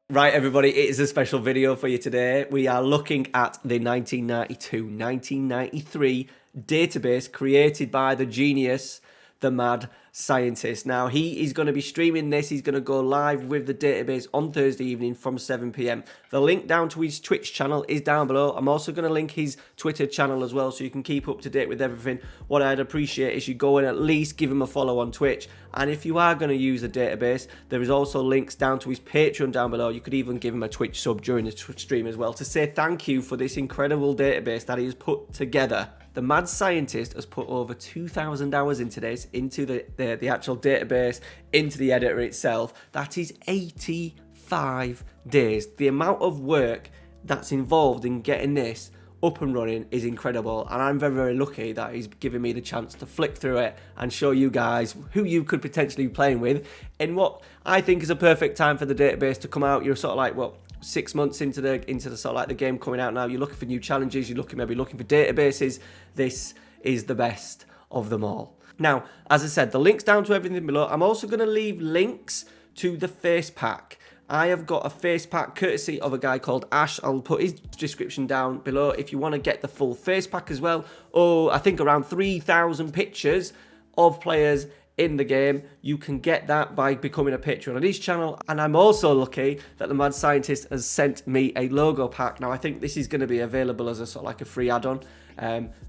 Right, everybody, it is a special video for you today. We are looking at the 1992-1993 database created by the genius, the mad scientist. Now, he is going to be streaming this. He's going to go live with the database on Thursday evening from 7 p.m. The link down to his Twitch channel is down below. I'm also going to link his Twitter channel as well, so you can keep up to date with everything. What I'd appreciate is you go and at least give him a follow on Twitch. And if you are going to use the database, there is also links down to his Patreon down below. You could even give him a Twitch sub during the stream as well to say thank you for this incredible database that he has put together. The mad scientist has put over 2,000 hours into this, into the actual database, into the editor itself. That is 85 days. The amount of work that's involved in getting this up and running is incredible, and I'm very, very lucky that he's given me the chance to flick through it and show you guys who you could potentially be playing with in what I think is a perfect time for the database to come out. You're sort of like, what, 6 months into the sort of like the game coming out now. You're looking for new challenges. You're maybe looking for databases. This is the best of them all. Now, as I said, the links down to everything below. I'm also going to leave links to the face pack. I have got a face pack courtesy of a guy called Ash. I'll put his description down below if you want to get the full face pack as well. Oh, I think around 3,000 pictures of players in the game. You can get that by becoming a patron on his channel. And I'm also lucky that the mad scientist has sent me a logo pack. Now, I think this is going to be available as a sort of like a free add-on.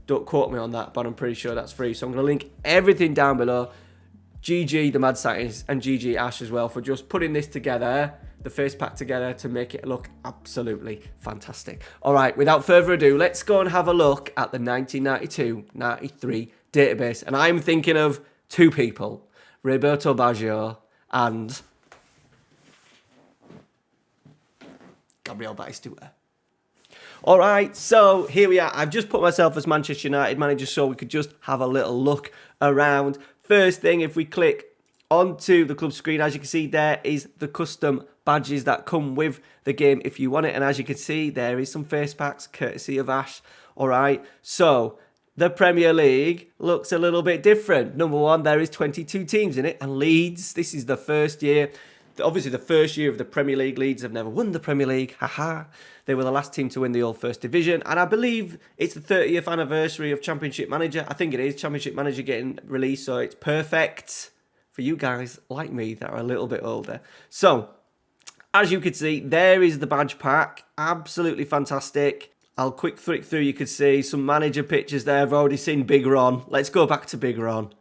Don't quote me on that, but I'm pretty sure that's free. So I'm going to link everything down below. GG the mad scientist and GG Ash as well for just putting this together, the face pack together, to make it look absolutely fantastic. All right, without further ado, let's go and have a look at the 1992-93 database. And I'm thinking of two people, Roberto Baggio and Gabrielle Batistuta. All right, so here we are. I've just put myself as Manchester United manager so we could just have a little look around. First thing, if we click onto the club screen, as you can see, there is the custom badges that come with the game if you want it. And as you can see, there is some face packs courtesy of Ash. All right, so the Premier League looks a little bit different. Number one, there is 22 teams in it, and Leeds, this is the first year. Obviously, the first year of the Premier League. Leeds have never won the Premier League. Haha. They were the last team to win the old First Division. And I believe it's the 30th anniversary of Championship Manager. I think it is. Championship Manager getting released. So it's perfect for you guys like me that are a little bit older. So, as you can see, there is the badge pack. Absolutely fantastic. I'll quick flick through. You could see some manager pictures there. I've already seen Big Ron. Let's go back to Big Ron.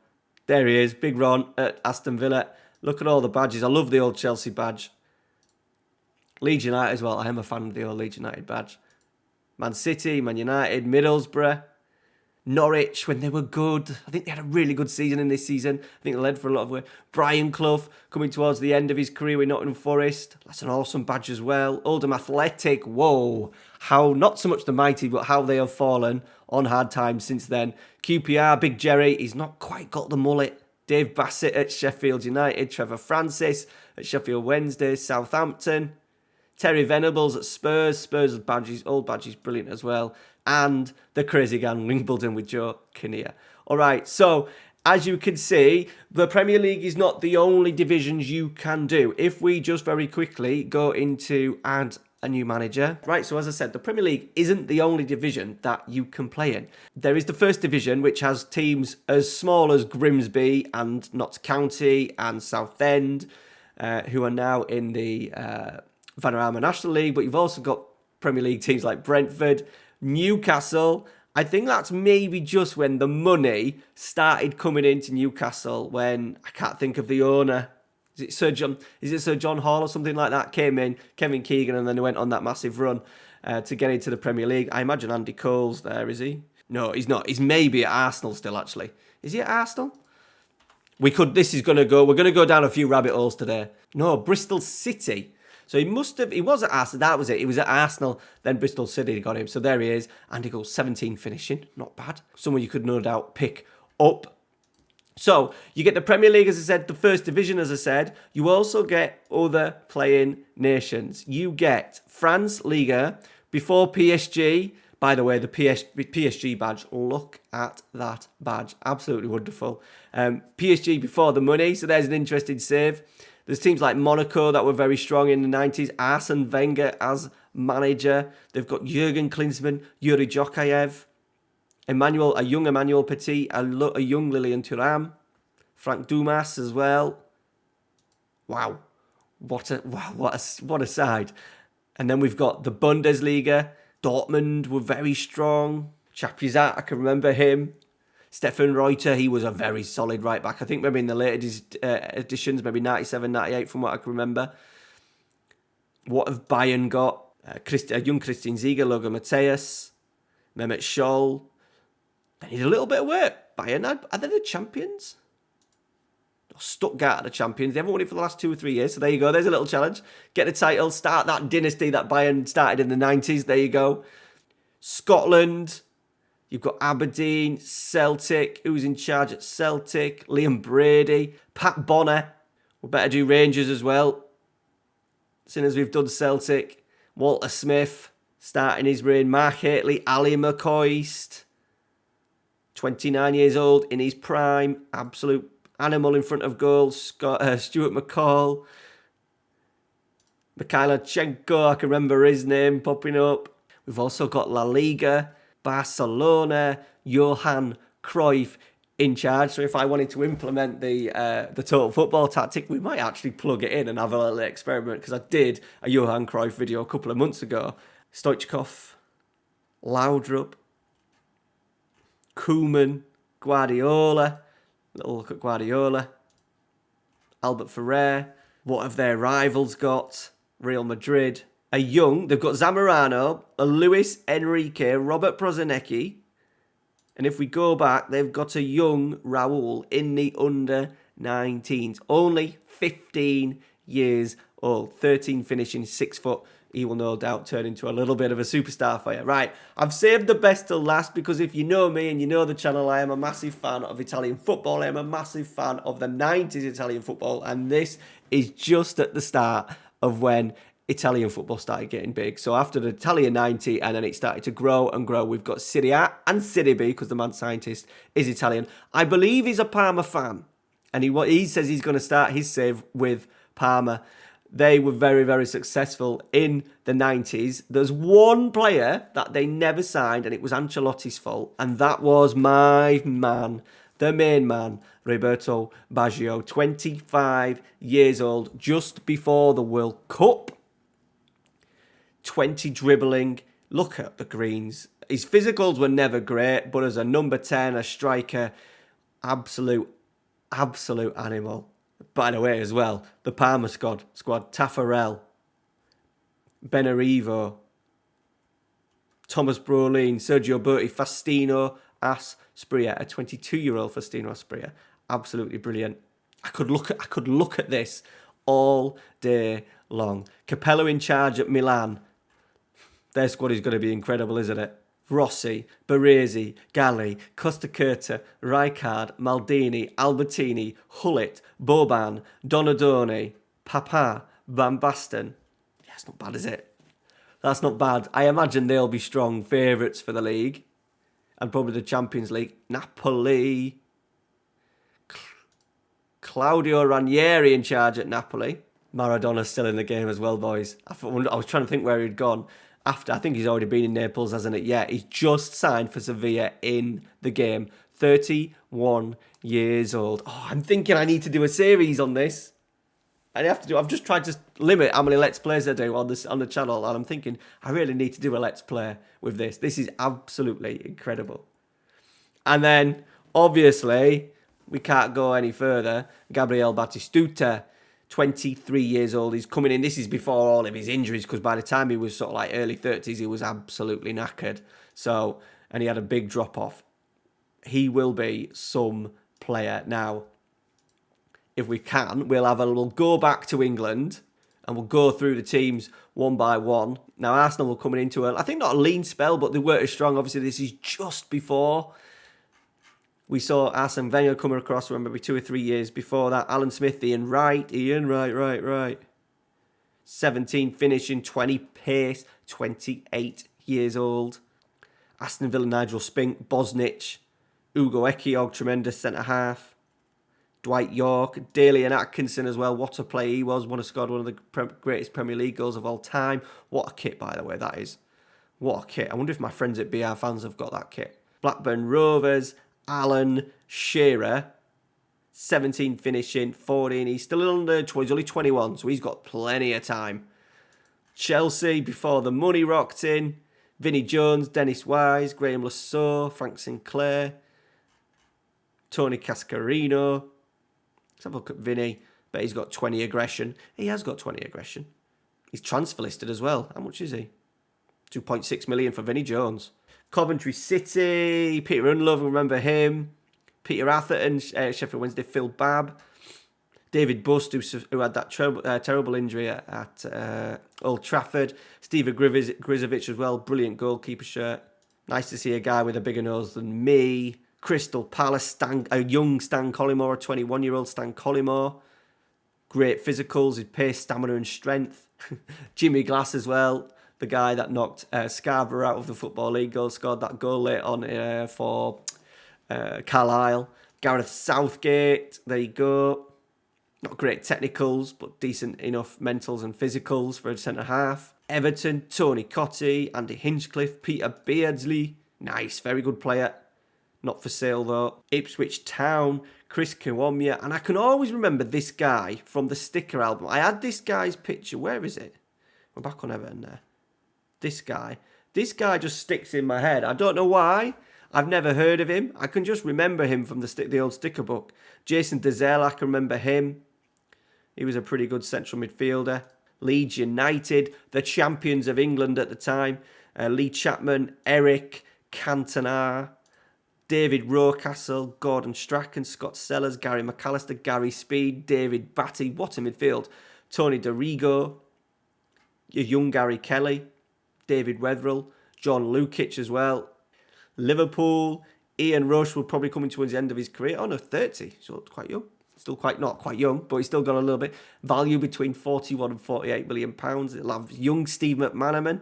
There he is. Big Ron at Aston Villa. Look at all the badges. I love the old Chelsea badge. Leeds United as well. I am a fan of the old Leeds United badge. Man City, Man United, Middlesbrough, Norwich when they were good. I think they had a really good season in this season. I think they led for a lot of work. Brian Clough coming towards the end of his career with Nottingham Forest. That's an awesome badge as well. Oldham Athletic. Whoa. How, not so much the mighty, but how they have fallen on hard times since then. QPR, Big Jerry. He's not quite got the mullet. Dave Bassett at Sheffield United. Trevor Francis at Sheffield Wednesday. Southampton. Terry Venables at Spurs. Spurs badges, old badges, brilliant as well. And the crazy gang, Wimbledon with Joe Kinnear. All right, so as you can see, the Premier League is not the only divisions you can do. If we just very quickly go into add a new manager. Right, so as I said, the Premier League isn't the only division that you can play in. There is the First Division, which has teams as small as Grimsby and Notts County and Southend, who are now in the Vanarama National League, but you've also got Premier League teams like Brentford, Newcastle. I think that's maybe just when the money started coming into Newcastle, when I can't think of the owner. Is it Sir John Hall or something like that? Came in, Kevin Keegan, and then he went on that massive run to get into the Premier League. I imagine Andy Cole's there, is he? No, he's not. He's maybe at Arsenal still, actually. Is he at Arsenal? We're going to go down a few rabbit holes today. No, Bristol City. So he was at Arsenal, that was it. He was at Arsenal, then Bristol City got him. So there he is. And he goes 17 finishing, not bad. Someone you could no doubt pick up. So you get the Premier League, as I said, the First Division, as I said. You also get other playing nations. You get France, Liga, before PSG. By the way, the PSG badge, look at that badge. Absolutely wonderful. PSG before the money, so there's an interesting save. There's teams like Monaco that wwere very strong in the 90s. Arsene Wenger as manager. They've got Jurgen Klinsmann, Yuri Jokayev, a young Emmanuel Petit, a young Lilian Thuram, Frank Dumas as well. Wow. What a side. And then we've got the Bundesliga. Dortmund were very strong. Chapizat, I can remember him. Stefan Reuter, he was a very solid right back. I think maybe in the later editions, maybe 97, 98 from what I can remember. What have Bayern got? A young Christian Ziege, Logan Matthäus, Mehmet Scholl. They need a little bit of work. Bayern, are they the champions? Stuttgart are the champions. They haven't won it for the last 2 or 3 years. So there you go. There's a little challenge. Get the title. Start that dynasty that Bayern started in the 90s. There you go. Scotland. You've got Aberdeen, Celtic. Who's in charge at Celtic? Liam Brady. Pat Bonner. We better do Rangers as well. Seeing as we've done Celtic. Walter Smith starting his reign. Mark Hateley. Ali McCoist. 29 years old in his prime. Absolute animal in front of goal. Stuart McCall. Mikhailichenko, I can remember his name popping up. We've also got La Liga, Barcelona, Johan Cruyff in charge. So if I wanted to implement the total football tactic, we might actually plug it in and have a little experiment, because I did a Johan Cruyff video a couple of months ago. Stoichkov, Laudrup, Koeman, Guardiola. Little look at Guardiola. Albert Ferrer. What have their rivals got? Real Madrid. They've got Zamorano, a Luis Enrique, Robert Prozinecki. And if we go back, they've got a young Raul in the under-19s. Only 15 years old. 13 finishing, 6 foot. He will no doubt turn into a little bit of a superstar for you. Right, I've saved the best till last, because if you know me and you know the channel, I am a massive fan of Italian football. I am a massive fan of the 90s Italian football. And this is just at the start of when Italian football started getting big. So after the Italian 90, and then it started to grow and grow. We've got Serie A and Serie B, because the mad scientist is Italian. I believe he's a Parma fan. And he says he's going to start his save with Parma. They were very, very successful in the 90s. There's one player that they never signed, and it was Ancelotti's fault. And that was my man, the main man, Roberto Baggio. 25 years old, just before the World Cup. 20 dribbling. Look at the greens. His physicals were never great, but as a number 10, a striker, absolute animal. By the way, as well, the Parma squad, Taffarel, Benarivo, Thomas Brolin, Sergio Berti, Faustino Asprilla, a 22-year-old Faustino Asprilla. Absolutely brilliant. I could look at this all day long. Capello in charge at Milan. Their squad is going to be incredible, isn't it? Rossi, Baresi, Galli, Costa Curta, Rijkaard, Maldini, Albertini, Hullet, Boban, Donadoni, Papa, Van Basten. Yeah, it's not bad, is it? That's not bad. I imagine they'll be strong favourites for the league. And probably the Champions League. Napoli. Claudio Ranieri in charge at Napoli. Maradona's still in the game as well, boys. I was trying to think where he'd gone. I think he's already been in Naples, hasn't it? Yeah, he's just signed for Sevilla in the game. 31 years old. Oh, I'm thinking I need to do a series on this. I've just tried to limit how many Let's Plays I do on the channel, and I'm thinking I really need to do a Let's Play with this. This is absolutely incredible. And then, obviously, we can't go any further. Gabrielle Batistuta. 23 years old, he's coming in. This is before all of his injuries, because by the time he was sort of like early 30s, he was absolutely knackered. So, and he had a big drop off. He will be some player. Now, if we can, we'll go back to England and we'll go through the teams one by one. Now, Arsenal were coming into I think not a lean spell, but they weren't as strong. Obviously, this is just before we saw Arsene Wenger coming across, maybe 2 or 3 years before that. Alan Smith, Ian Wright. 17 finishing, 20 pace, 28 years old. Aston Villa, Nigel Spink, Bosnich, Ugo Ekiog, tremendous centre-half. Dwight York, Daly and Atkinson as well. What a play he was. Scored one of the greatest Premier League goals of all time. What a kit, by the way, that is. What a kit. I wonder if my friends at BR Fans have got that kit. Blackburn Rovers, Alan Shearer, 17 finishing, 14. He's still under, he's only 21, so he's got plenty of time. Chelsea, before the money rocked in. Vinnie Jones, Dennis Wise, Graham Lasso, Frank Sinclair, Tony Cascarino. Let's have a look at Vinny. Bet he's got 20 aggression. He has got 20 aggression. He's transfer listed as well. How much is he? 2.6 million for Vinnie Jones. Coventry City, Peter Unlove, remember him. Peter Atherton, Sheffield Wednesday, Phil Babb. David Bust, who had that terrible injury at Old Trafford. Steve Grizovic as well, brilliant goalkeeper shirt. Nice to see a guy with a bigger nose than me. Crystal Palace, a young Stan Collymore, a 21-year-old Stan Collymore. Great physicals, his pace, stamina and strength. Jimmy Glass as well, the guy that knocked Scarborough out of the Football League, scored that goal late on for Carlisle. Gareth Southgate, there you go. Not great technicals, but decent enough mentals and physicals for a centre-half. Everton, Tony Cottee, Andy Hinchcliffe, Peter Beardsley. Nice, very good player. Not for sale though. Ipswich Town, Chris Kiwomya. And I can always remember this guy from the Sticker album. I had this guy's picture. Where is it? We're back on Everton there. This guy. This guy just sticks in my head. I don't know why. I've never heard of him. I can just remember him from the old sticker book. Jason Dezelle, I can remember him. He was a pretty good central midfielder. Leeds United, the champions of England at the time. Lee Chapman, Eric Cantona, David Rocastle, Gordon Strachan, Scott Sellers, Gary McAllister, Gary Speed, David Batty. What a midfield. Tony DeRigo, young Gary Kelly, David Wetherill, John Lukic as well. Liverpool, Ian Rush will probably come into the end of his career. Oh no, 30, so quite young. Still not quite young, but he's still got a little bit. Value between 41 and 48 million pounds. It'll have young Steve McManaman,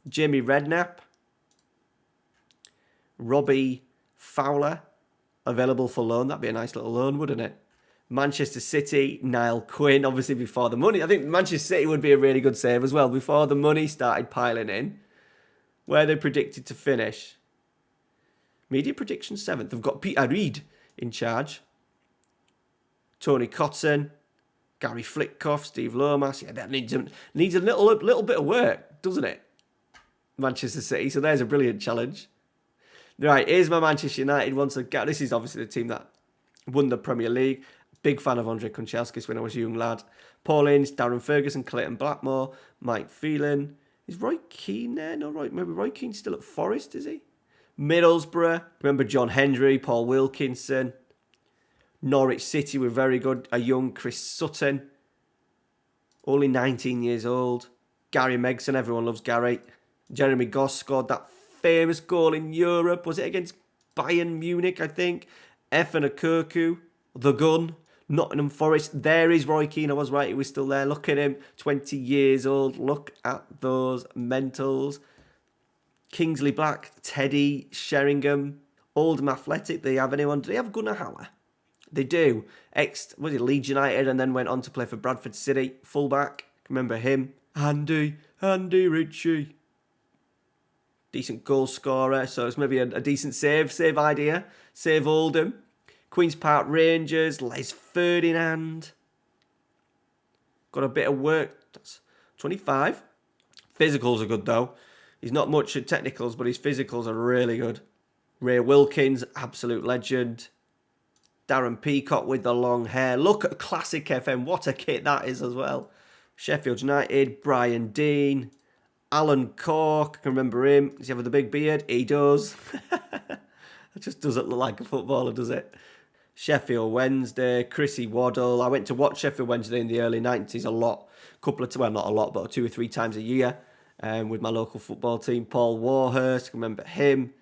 Jamie Redknapp, Robbie Fowler, available for loan. That'd be a nice little loan, wouldn't it? Manchester City, Niall Quinn, obviously before the money. I think Manchester City would be a really good save as well, before the money started piling in. Where they predicted to finish. Media prediction 7th. They've got Peter Reid in charge. Tony Cotton, Gary Flitcoff, Steve Lomas. Yeah, that needs a little bit of work, doesn't it? Manchester City. So there's a brilliant challenge. Right, here's my Manchester United once again. This is obviously the team that won the Premier League. Big fan of Andrei Kunchelskis when I was a young lad. Paul Ince, Darren Ferguson, Clayton Blackmore, Mike Phelan. Is Roy Keane there? No, maybe Roy Keane's still at Forest, is he? Middlesbrough. Remember John Hendry, Paul Wilkinson. Norwich City were very good. A young Chris Sutton. Only 19 years old. Gary Megson, everyone loves Gary. Jeremy Goss scored that famous goal in Europe. Was it against Bayern Munich, I think? Efan Okoku, the gun. Nottingham Forest. There is Roy Keane. I was right. He was still there. Look at him. 20 years old. Look at those mentals. Kingsley Black, Teddy Sheringham, Oldham Athletic. Do they have anyone? Do they have Gunnar Hauer? They do. Was it Leeds United and then went on to play for Bradford City. Fullback. Remember him? Andy Ritchie. Decent goal scorer. So it's maybe a decent save idea. Save Oldham. Queen's Park Rangers, Les Ferdinand. Got a bit of work. That's 25. Physicals are good though. He's not much at technicals, but his physicals are really good. Ray Wilkins, absolute legend. Darren Peacock with the long hair. Look at Classic FM. What a kit that is as well. Sheffield United, Brian Dean. Alan Cork, I can remember him. Does he have the big beard? He does. It just doesn't look like a footballer, does it? Sheffield Wednesday, Chrissy Waddle. I went to watch Sheffield Wednesday in the early 90s a lot. Well, not a lot, but 2 or 3 times a year with my local football team. Paul Warhurst, remember him.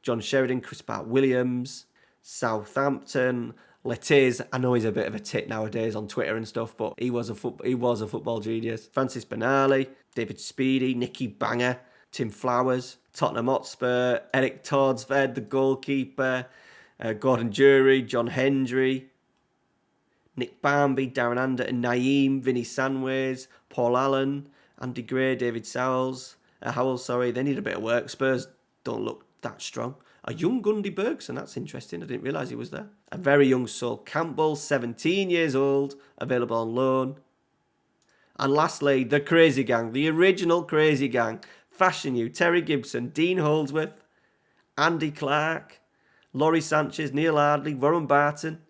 John Sheridan, Chris Bart Williams. Southampton, Letiz. I know he's a bit of a tit nowadays on Twitter and stuff, but he was a football genius. Francis Benali, David Speedy, Nicky Banger, Tim Flowers, Tottenham Hotspur, Eric Todsved, the goalkeeper. Gordon Jury, John Hendry, Nick Barmby, Darren Anderton, Naeem, Vinnie Sandways, Paul Allen, Andy Gray, David Howell, they need a bit of work. Spurs don't look that strong. A young Gundy Bergson, that's interesting. I didn't realise he was there. A very young Sol Campbell, 17 years old, available on loan. And lastly, the Crazy Gang, the original Crazy Gang. Fashion You, Terry Gibson, Dean Holdsworth, Andy Clark, Laurie Sanchez, Neil Ardley, Warren Barton,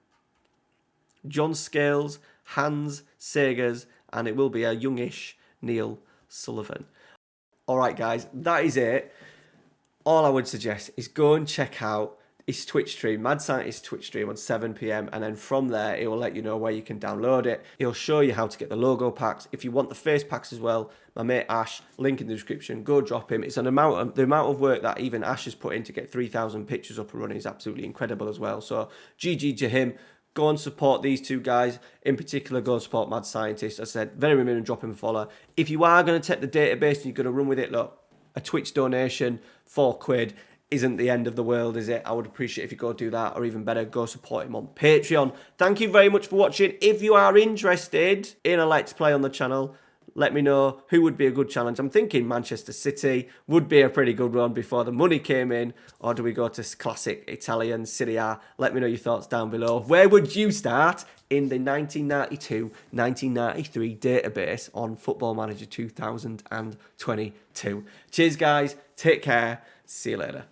John Scales, Hans Sagers, and it will be a youngish Neil Sullivan. All right, guys, that is it. All I would suggest is go and check out his Twitch stream, Mad Scientist Twitch stream on 7 p.m. And then from there, it will let you know where you can download it. It'll show you how to get the logo packs. If you want the face packs as well, my mate Ash, link in the description, go drop him. It's the amount of work that even Ash has put in to get 3,000 pictures up and running is absolutely incredible as well. So GG to him. Go and support these two guys. In particular, go and support Mad Scientist. As I said, very minimum, drop him a follow. If you are going to take the database and you're going to run with it, look, a Twitch donation, £4 isn't the end of the world, is it? I would appreciate if you go do that, or even better, go support him on Patreon. Thank you very much for watching. If you are interested in a Let's Play on the channel, let me know who would be a good challenge. I'm thinking Manchester City would be a pretty good one before the money came in, or do we go to classic Italian Serie A? Let me know your thoughts down below. Where would you start in the 1992-1993 database on Football Manager 2022? Cheers, guys. Take care. See you later.